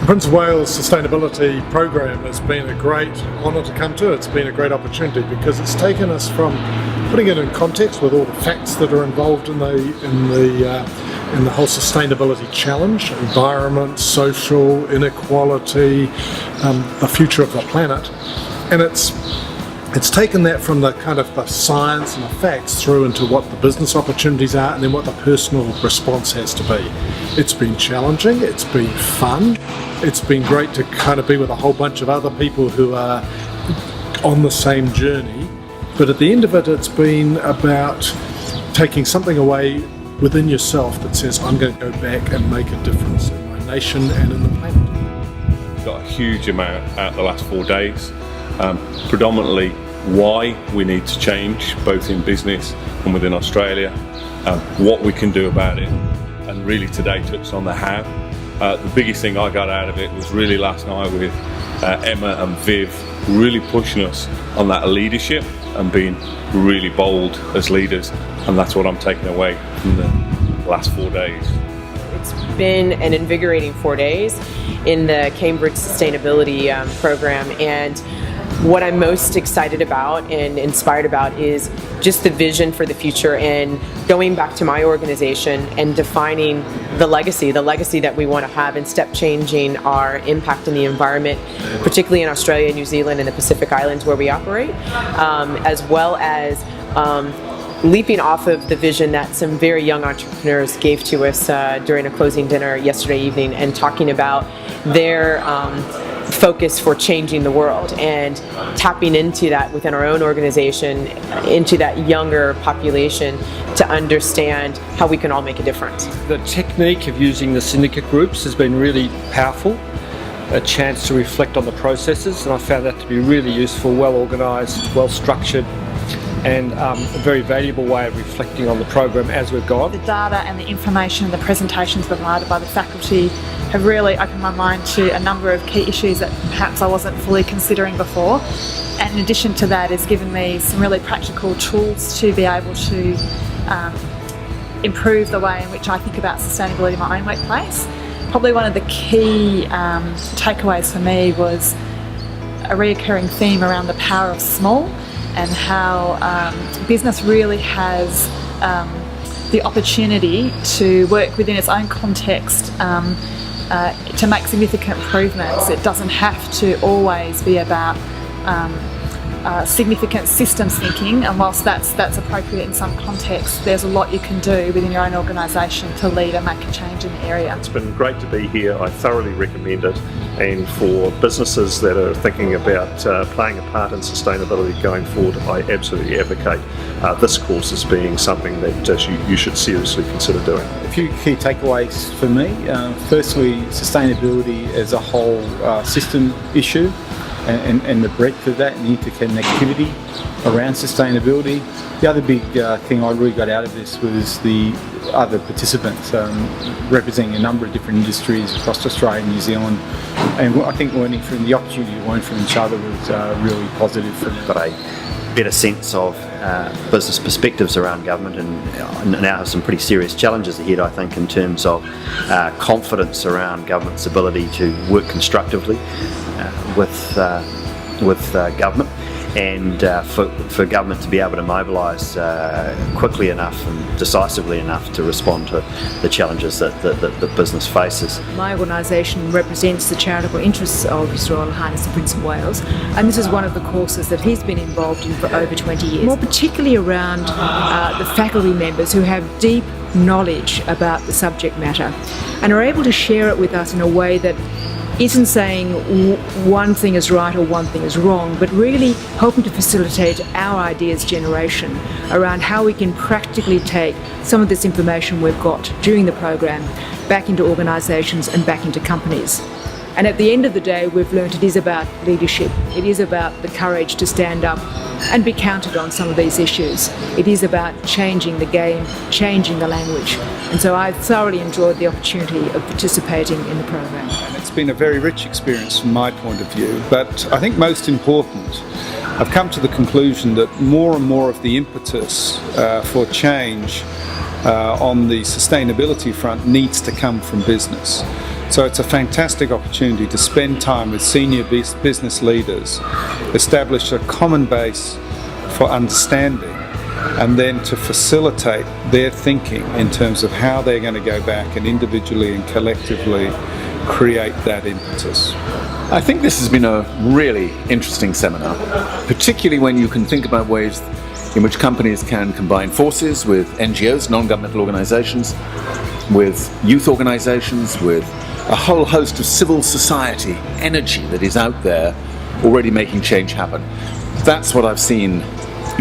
Prince of Wales Sustainability Program has been a great honour to come to. It's been a great opportunity because it's taken us from putting it in context with all the facts that are involved in the whole sustainability challenge: environment, social, inequality, the future of the planet, and it's taken that from the kind of the science and the facts through into what the business opportunities are and then what the personal response has to be. It's been challenging, it's been fun, it's been great to kind of be with a whole bunch of other people who are on the same journey, but at the end of it, it's been about taking something away within yourself that says, I'm going to go back and make a difference in my nation and in the planet. Got a huge amount out the last 4 days, predominantly why we need to change both in business and within Australia, what we can do about it, and really today touched on the how. The biggest thing I got out of it was really last night with Emma and Viv really pushing us on that leadership and being really bold as leaders, and that's what I'm taking away from the last 4 days. It's been an invigorating 4 days in the Cambridge Sustainability Program, and what I'm most excited about and inspired about is just the vision for the future and going back to my organization and defining the legacy that we want to have and step changing our impact in the environment, particularly in Australia, New Zealand, and the Pacific Islands where we operate, as well as leaping off of the vision that some very young entrepreneurs gave to us during a closing dinner yesterday evening, and talking about their focus for changing the world and tapping into that within our own organization, into that younger population, to understand how we can all make a difference. The technique of using the syndicate groups has been really powerful, a chance to reflect on the processes, and I found that to be really useful, well organised, well structured, and a very valuable way of reflecting on the program as we've gone. The data and the information and the presentations provided by the faculty have really opened my mind to a number of key issues that perhaps I wasn't fully considering before. And in addition to that, it's given me some really practical tools to be able to improve the way in which I think about sustainability in my own workplace. Probably one of the key takeaways for me was a reoccurring theme around the power of small, and how business really has the opportunity to work within its own context to make significant improvements. It doesn't have to always be about significant systems thinking, and whilst that's appropriate in some contexts, there's a lot you can do within your own organisation to lead and make a change in the area. It's been great to be here. I thoroughly recommend it, and for businesses that are thinking about playing a part in sustainability going forward, I absolutely advocate this course as being something that you should seriously consider doing. A few key takeaways for me. Firstly, sustainability as a whole system issue, and the breadth of that and the interconnectivity around sustainability. The other big thing I really got out of this was the other participants representing a number of different industries across Australia and New Zealand, and I think learning from the opportunity to learn from each other was really positive for me. Got a better sense of business perspectives around government, and now have some pretty serious challenges ahead, I think, in terms of confidence around government's ability to work constructively with government, and for government to be able to mobilise quickly enough and decisively enough to respond to the challenges that business faces. My organisation represents the charitable interests of His Royal Highness the Prince of Wales, and this is one of the courses that he's been involved in for over 20 years, more particularly around the faculty members who have deep knowledge about the subject matter and are able to share it with us in a way that isn't saying one thing is right or one thing is wrong, but really hoping to facilitate our ideas generation around how we can practically take some of this information we've got during the program back into organisations and back into companies. And at the end of the day, we've learned it is about leadership. It is about the courage to stand up and be counted on some of these issues. It is about changing the game, changing the language. And so I thoroughly enjoyed the opportunity of participating in the program. It's been a very rich experience from my point of view, but I think most important, I've come to the conclusion that more and more of the impetus for change on the sustainability front needs to come from business. So it's a fantastic opportunity to spend time with senior business leaders, establish a common base for understanding, and then to facilitate their thinking in terms of how they're going to go back and individually and collectively create that impetus. I think this has been a really interesting seminar, particularly when you can think about ways in which companies can combine forces with NGOs, non-governmental organizations, with youth organizations, with a whole host of civil society energy that is out there already making change happen. That's what I've seen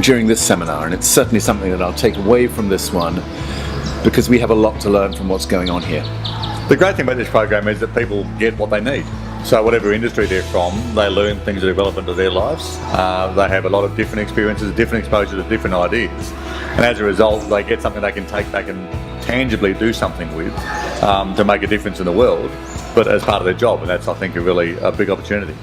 during this seminar, and it's certainly something that I'll take away from this one, because we have a lot to learn from what's going on here. The great thing about this program is that people get what they need. So whatever industry they're from, they learn things that are relevant to their lives. They have a lot of different experiences, different exposure to different ideas. And as a result, they get something they can take back and tangibly do something with to make a difference in the world, but as part of their job. And that's, I think, a really big opportunity.